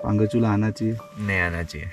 पांगचूला आना चाहिए। नहीं आना चाहिए।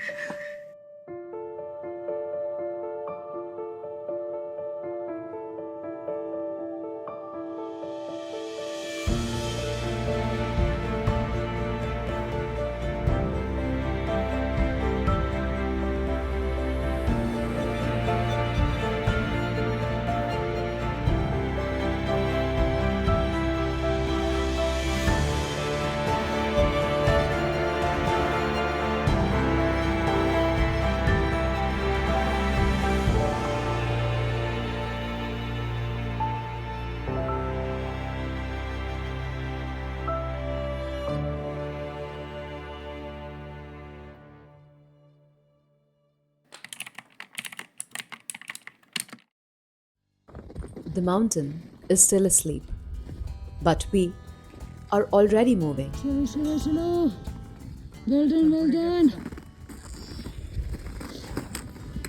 The mountain is still asleep, but we are already moving. Slow. Well done.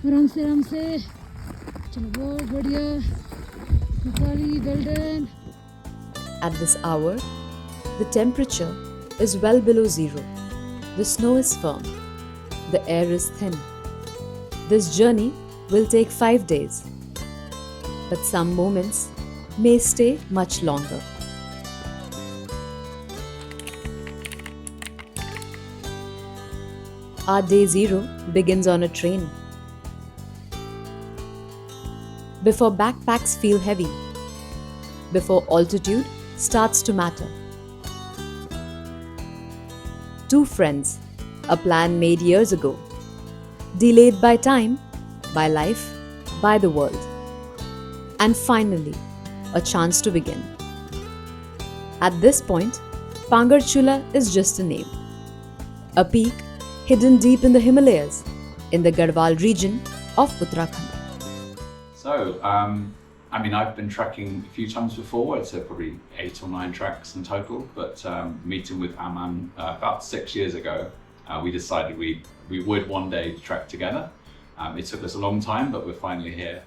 आराम से चलो, बहुत बढ़िया Mitali, well done. At this hour, the temperature is well below zero. The snow is firm. The air is thin. This journey will take 5 days, but some moments may stay much longer. Our day zero begins on a train. Before backpacks feel heavy, before altitude starts to matter. Two friends, a plan made years ago, delayed by time, by life, by the world. And finally, a chance to begin. At this point, Pangarchula is just a name. A peak hidden deep in the Himalayas, in the Garhwal region of Uttarakhand. So, I've been trekking a few times before. I'd say probably 8 or 9 treks in total. But meeting with Aman about 6 years ago, we decided we would one day trek together. It took us a long time, but we're finally here.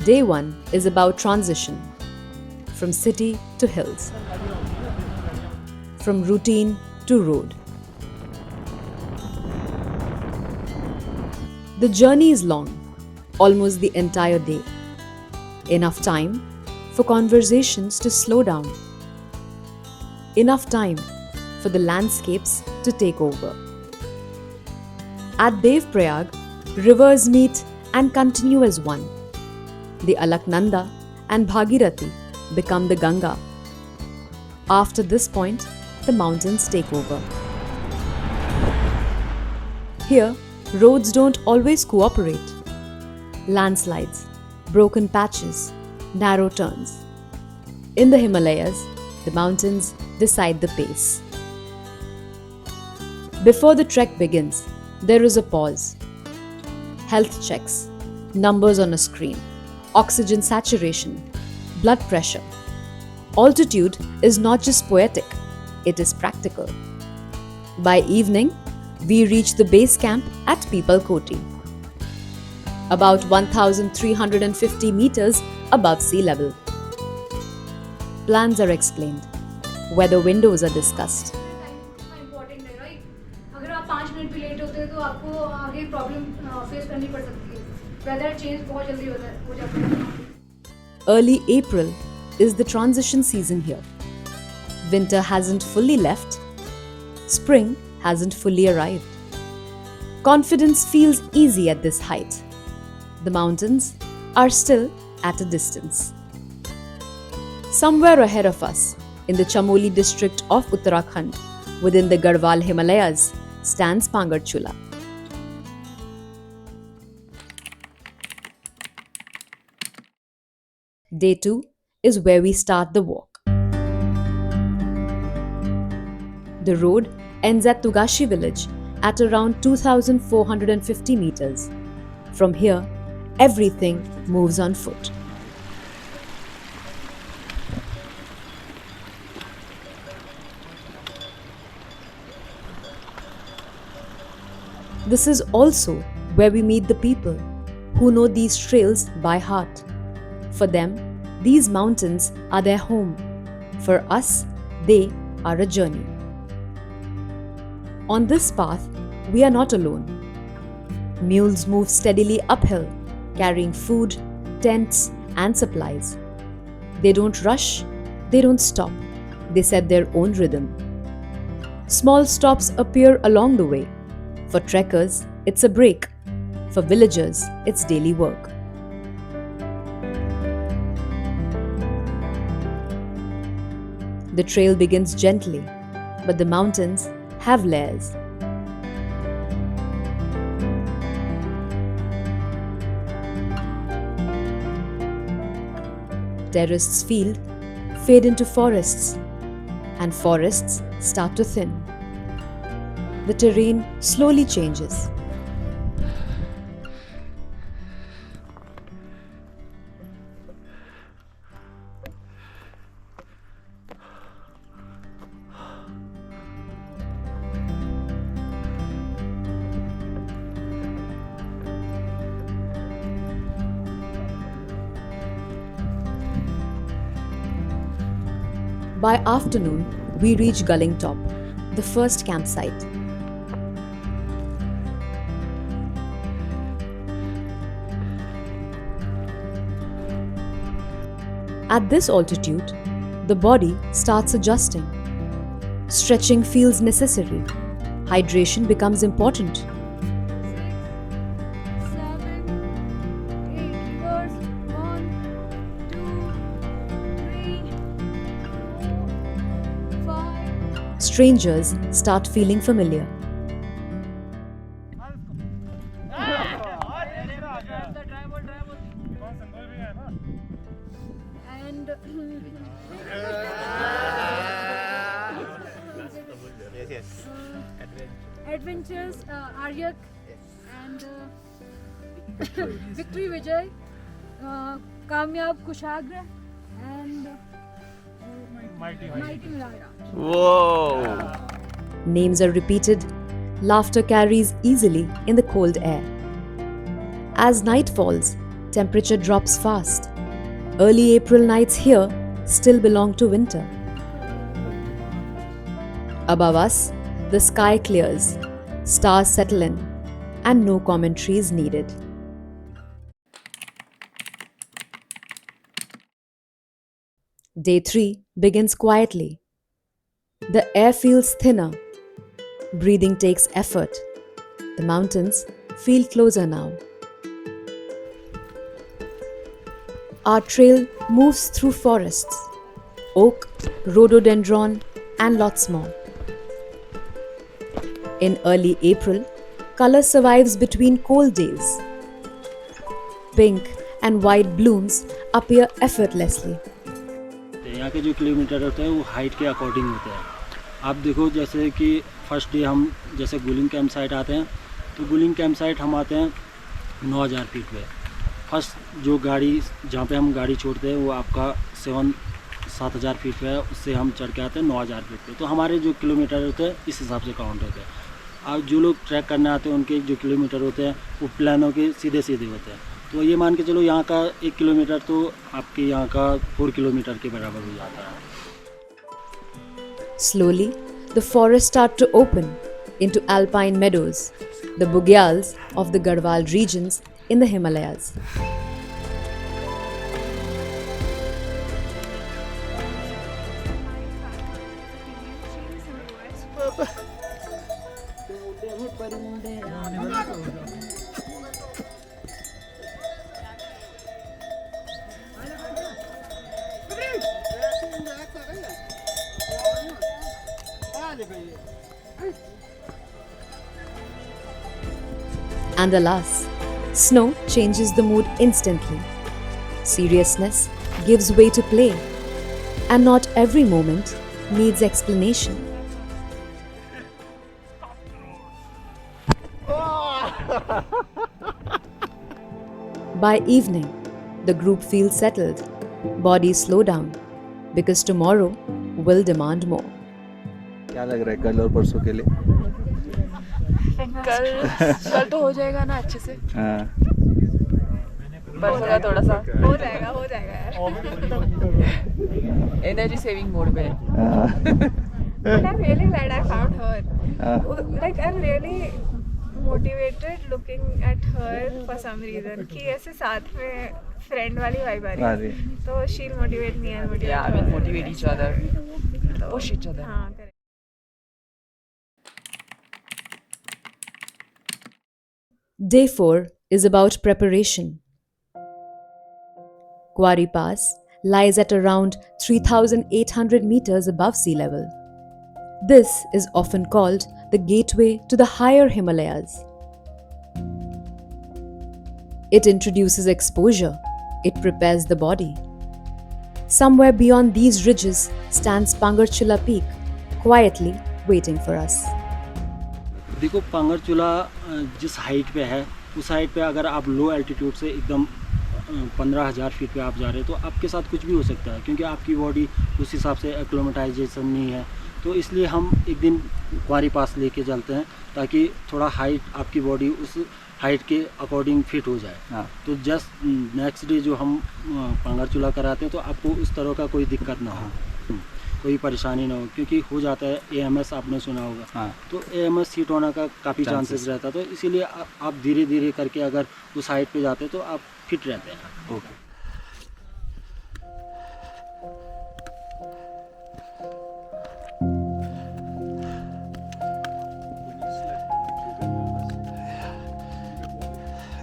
Day 1 is about transition, from city to hills, from routine to road. The journey is long, almost the entire day. Enough time for conversations to slow down. Enough time for the landscapes to take over. At Dev Prayag, rivers meet and continue as one. The Alaknanda and Bhagirathi become the Ganga. After this point, the mountains take over. Here, roads don't always cooperate. Landslides, broken patches, narrow turns. In the Himalayas, the mountains decide the pace. Before the trek begins, there is a pause. Health checks, numbers on a screen, oxygen saturation, blood pressure. Altitude is not just poetic, it is practical. By evening, we reach the base camp at Pipalkoti, about 1,350 meters above sea level. Plans are explained, weather windows are discussed. Important है, right? अगर आप 5 minute भी late होते हैं तो आपको आगे problem face करनी पड़ सकती है. वेदर चेंज बहुत जल्दी हो जाता है. Early April is the transition season here. Winter hasn't fully left. Spring hasn't fully arrived. Confidence feels easy at this height. The mountains are still at a distance. Somewhere ahead of us, in the Chamoli district of Uttarakhand, within the Garhwal Himalayas, stands Pangarchula. Day 2 is where we start the walk. The road ends at Tugashi village at around 2,450 meters. From here, everything moves on foot. This is also where we meet the people who know these trails by heart. For them, These mountains are their home. For us, they are a journey. On this path, we are not alone. Mules move steadily uphill, carrying food, tents, and supplies. They don't rush, they don't stop. They set their own rhythm. Small stops appear along the way. For trekkers, it's a break. For villagers, it's daily work. The trail begins gently, but the mountains have layers. Terraced fields fade into forests, and forests start to thin. The terrain slowly changes. By afternoon, we reach Gulling Top, the first campsite. At this altitude, the body starts adjusting. Stretching feels necessary. Hydration becomes important. 6, 7, 8 rivers. 1, 2, 3, 4, 5. Strangers start feeling familiar. And adventures, Aryak and Victory Vijay, Kamyab Kushagra and Mighty Milaya. Names are repeated. Laughter carries easily in the cold air. As night falls, temperature drops fast. Early April nights here still belong to winter. Above us, the sky clears, stars settle in, and no commentary is needed. Day 3 begins quietly. The air feels thinner. Breathing takes effort. The mountains feel closer now. Our trail moves through forests, oak, rhododendron, and lots more. In early April, color survives between cold days. Pink and white blooms appear effortlessly. यहाँ के जो kilometre होते हैं वो height के according होते हैं। आप देखो जैसे कि फर्स्ट डे हम जैसे गुलिंग कैंप साइट आते हैं तो गुलिंग कैंप साइट हम आते हैं 9000 फीट पे। फर्स्ट जो गाड़ी जहाँ पे हम गाड़ी छोड़ते हैं वो आपका 7,000 फीट पे है, उससे हम चढ़ के आते हैं 9000 फीट पे। तो हमारे जो किलोमीटर होते हैं इस हिसाब से काउंट होते हैं। और जो लोग ट्रैक करने आते हैं उनके जो किलोमीटर होते हैं वो प्लानों के सीधे सीधे होते हैं। तो ये मान के चलो यहाँ का 1 किलोमीटर तो आपके यहाँ का 4 किलोमीटर के बराबर हो जाता है। Slowly, the forests start to open into alpine meadows, the bugyals of the Garhwal regions in the Himalayas. And alas, snow changes the mood instantly. Seriousness gives way to play, and not every moment needs explanation. By evening, the group feels settled, bodies slow down, because tomorrow will demand more. क्या लग रहा है कल और परसों के लिए? कल तो हो जाएगा ना अच्छे से। हाँ। बरसेगा थोड़ा सा, हो जाएगा यार. एनर्जी सेविंग मोड पे. But I'm really glad I found her. Like I'm really motivated looking at her for some reason. कि ऐसे साथ में friend वाली vibe आ रही है. तो she'll motivate me and motivate Yeah, her. we'll motivate each other, push each other. हाँ, correct. Day 4 is about preparation. Quarry Pass lies at around 3,800 meters above sea level. This is often called the gateway to the higher Himalayas. It introduces exposure, it prepares the body. Somewhere beyond these ridges stands Pangarchula Peak, quietly waiting for us. देखो पांगरचूला जिस height पे है उस height पे अगर आप लो altitude से एकदम 15,000 फीट पे आप जा रहे हो तो आपके साथ कुछ भी हो सकता है, क्योंकि आपकी बॉडी उस हिसाब से एक्लोमेटाइजेशन नहीं है. तो इसलिए हम एक दिन क्वारी पास लेके चलते हैं ताकि थोड़ा हाइट आपकी बॉडी उस हाइट के अकॉर्डिंग फिट हो जाए. तो जस्ट नेक्स्ट डे जो हम पांगरचूला कराते हैं तो आपको उस तरह का कोई दिक्कत ना हो, कोई परेशानी ना हो, क्योंकि हो जाता है AMS आपने सुना होगा. तो AMS हीट होने का काफ़ी चांसेस रहता है. तो इसीलिए आप धीरे धीरे करके अगर उस हाइट पे जाते हैं तो आप फिट रहते हैं. Okay.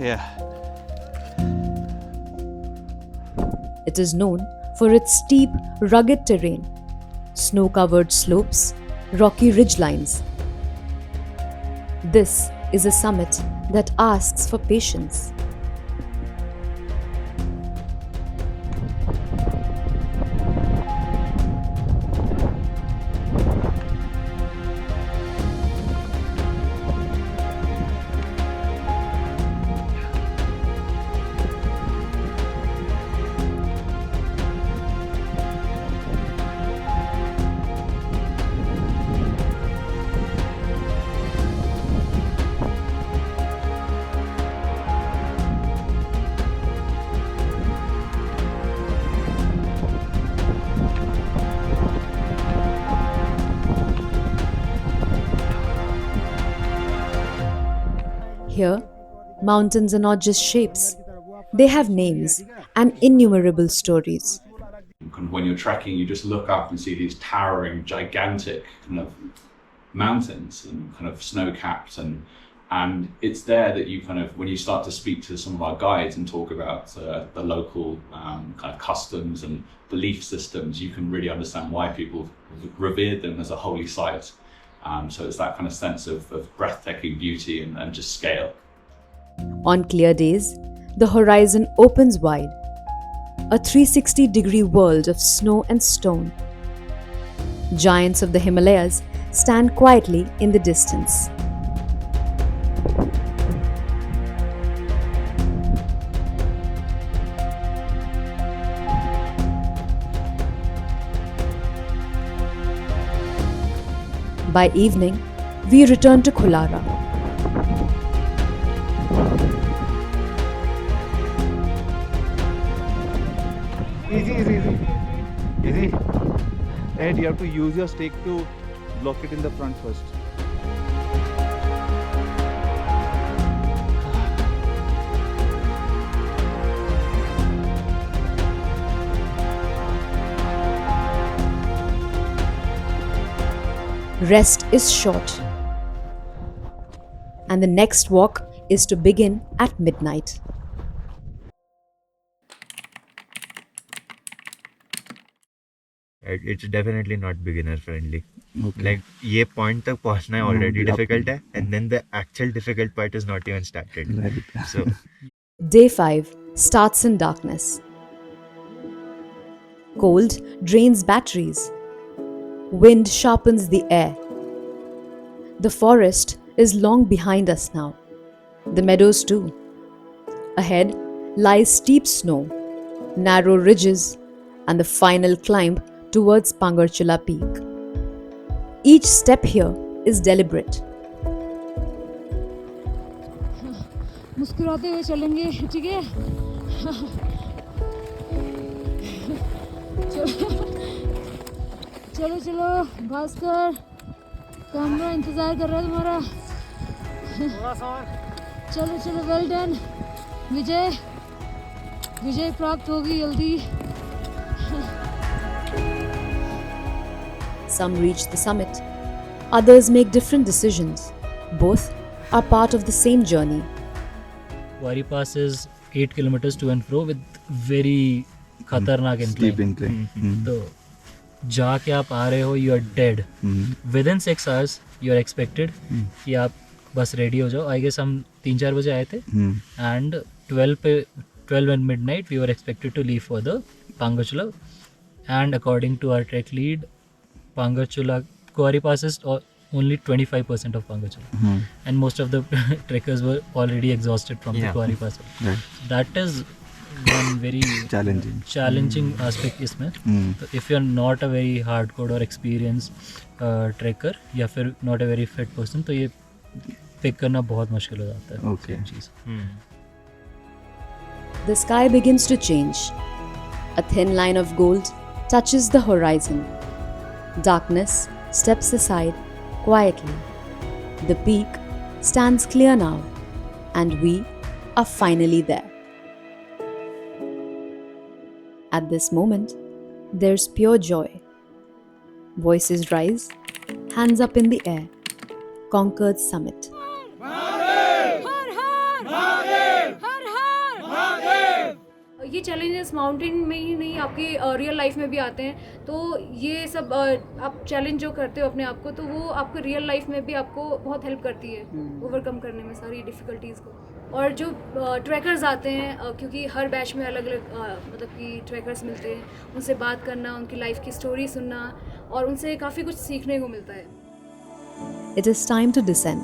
Yeah. It is known for its steep, rugged terrain, snow-covered slopes, rocky ridgelines. This is a summit that asks for patience. Here, mountains are not just shapes, they have names and innumerable stories. Kind of when you're trekking, you just look up and see these towering, gigantic kind of mountains and kind of snow-capped, and it's there that you kind of, when you start to speak to some of our guides and talk about the local kind of customs and belief systems, you can really understand why people revered them as a holy site. So it's that kind of sense of breathtaking beauty and just scale. On clear days, the horizon opens wide, a 360-degree world of snow and stone. Giants of the Himalayas stand quietly in the distance. By evening, we return to Khulara. Easy. And you have to use your stake to block it in the front first. Rest is short, and the next walk is to begin at midnight. It's definitely not beginner friendly. Like ये point तक पहुंचना already difficult है, and then the actual difficult part is not even started. So Day 5 starts in darkness. Cold drains batteries. Wind sharpens the air. The forest is long behind us now. The meadows too. Ahead lies steep snow, narrow ridges, and the final climb towards Pangarchula Peak. Each step here is deliberate. मुस्कुराते हुए चलेंगे, ठीक है? चलो चलो Bhaskar, camera इंतजार कर रहा है तुम्हारा। चलो चलो, वेल डन विजय, विजय प्राप्त होगी जल्दी। Some reach the summit. Others make different decisions. Both are part of the same journey. Wari Pass is 8 kilometers to and fro with very खतरनाक Steep incline. incline. तो जाके आप आ रहे हो, you are dead within 6 hours. You are expected कि आप बस रेडी हो जाओ. आई गेस हम 3-4 बजे आए थे and 12 and midnight we were expected to leave for the Pangachula, and according to our trek lead, Pangachula Kuari Pass is only 25% of Pangachula, and most of the trekkers were already exhausted from the Kuari Pass. Right. That is one very challenging aspect इसमें. तो if you are not a very hardcore or experienced trekker या फिर not a very fit person, तो ये pick करना बहुत मुश्किल हो जाता है. Okay. Cheese. The sky begins to change. A thin line of gold touches the horizon. Darkness steps aside quietly. The peak stands clear now, and we are finally there. At this moment, there's pure joy. Voices rise, hands up in the air. Conquered summit. ये challenges mountain में ही नहीं, आपके real life में भी आते हैं. तो ये सब आप चैलेंज जो करते हो अपने आप को, तो वो आपको रियल लाइफ में भी आपको बहुत हेल्प करती है ओवरकम करने में सारी डिफ़िकल्टीज़ को. और जो ट्रैकर्स आते हैं, क्योंकि हर बैच में अलग अलग मतलब कि ट्रैकर्स मिलते हैं, उनसे बात करना, उनकी लाइफ की स्टोरी सुनना, और उनसे काफ़ी कुछ सीखने को मिलता है. It is time to descend.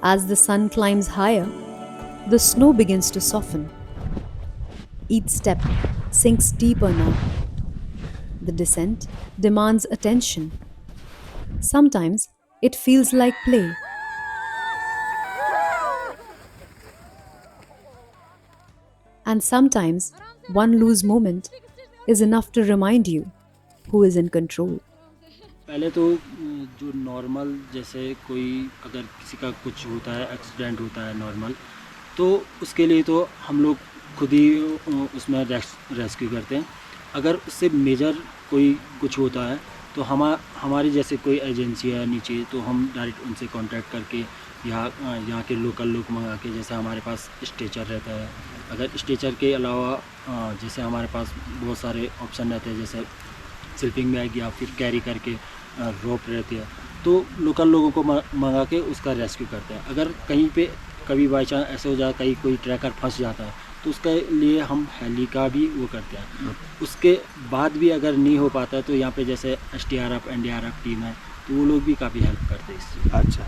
As the sun climbs higher, the snow begins to soften. Each step sinks deeper now. The descent demands attention. Sometimes it feels like play. And sometimes one loose moment is enough to remind you who is in control. पहले तो जो normal, जैसे कोई अगर किसी का कुछ होता है, एक्सीडेंट होता है नॉर्मल, तो उसके लिए तो हम लोग खुद ही उसमें रेस्क्यू करते हैं. अगर उससे मेजर कोई कुछ होता है तो हमारी जैसे कोई एजेंसी है नीचे, तो हम डायरेक्ट उनसे कांटेक्ट करके यहाँ के लोकल लोग मंगा के, जैसे हमारे पास स्ट्रेचर रहता है. अगर स्ट्रेचर के अलावा जैसे हमारे पास बहुत सारे ऑप्शन रहते हैं, जैसे स्लीपिंग बैग या फिर कैरी करके रोप रहती है, तो लोकल लोगों को मंगा के उसका रेस्क्यू करते हैं. अगर कहीं पे कभी बाई चांस ऐसे हो जाए, कहीं कोई ट्रैकर फंस जाता है, तो उसके लिए हम हेली का भी वो करते हैं. उसके बाद भी अगर नहीं हो पाता है, तो यहाँ पे जैसे SDRF NDRF टीम है, तो वो लोग भी काफ़ी हेल्प करते हैं इससे. अच्छा.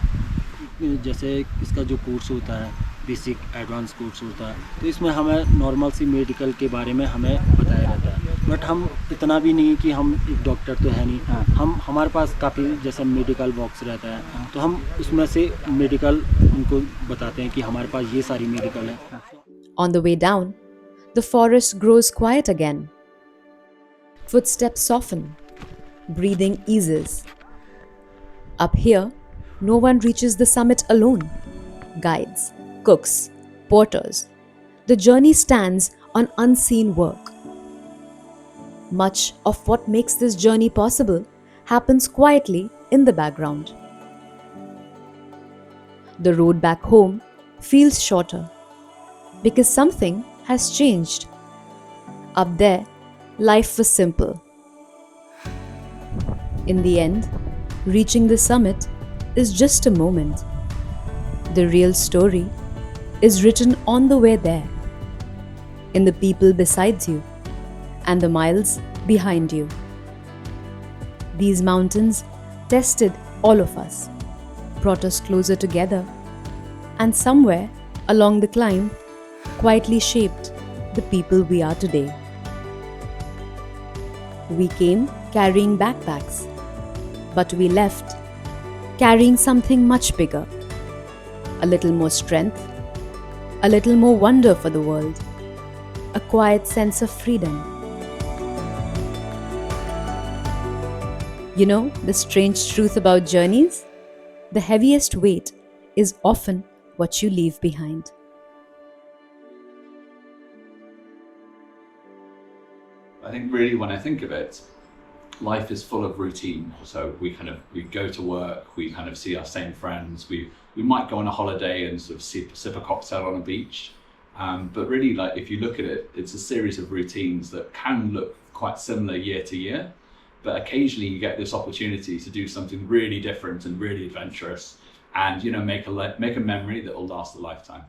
जैसे इसका जो कोर्स होता है, बेसिक एडवांस कोर्स होता है, तो इसमें हमें नॉर्मल सी मेडिकल के बारे में हमें बताया रहता है. बट हम इतना भी नहीं कि हम एक डॉक्टर तो है नहीं. हमारे पास काफ़ी जैसे मेडिकल बॉक्स रहता है, तो हम उसमें से मेडिकल उनको बताते हैं कि हमारे पास ये सारी मेडिकल है. On the way down, the forest grows quiet again. Footsteps soften, breathing eases. Up here, no one reaches the summit alone. Guides, cooks, porters. The journey stands on unseen work. Much of what makes this journey possible happens quietly in the background. The road back home feels shorter because something has changed. Up there, life was simple. In the end, reaching the summit is just a moment. The real story is written on the way there, in the people beside you and the miles behind you. These mountains tested all of us, brought us closer together, and somewhere along the climb quietly shaped the people we are today. We came carrying backpacks, but we left carrying something much bigger, a little more strength, a little more wonder for the world, a quiet sense of freedom. You know the strange truth about journeys? The heaviest weight is often what you leave behind. I think really when I think of it, life is full of routine. So we go to work, we kind of see our same friends, we might go on a holiday and sort of sip a cocktail on a beach. But really, like, if you look at it, it's a series of routines that can look quite similar year to year, but occasionally you get this opportunity to do something really different and really adventurous, and make a memory that will last a lifetime.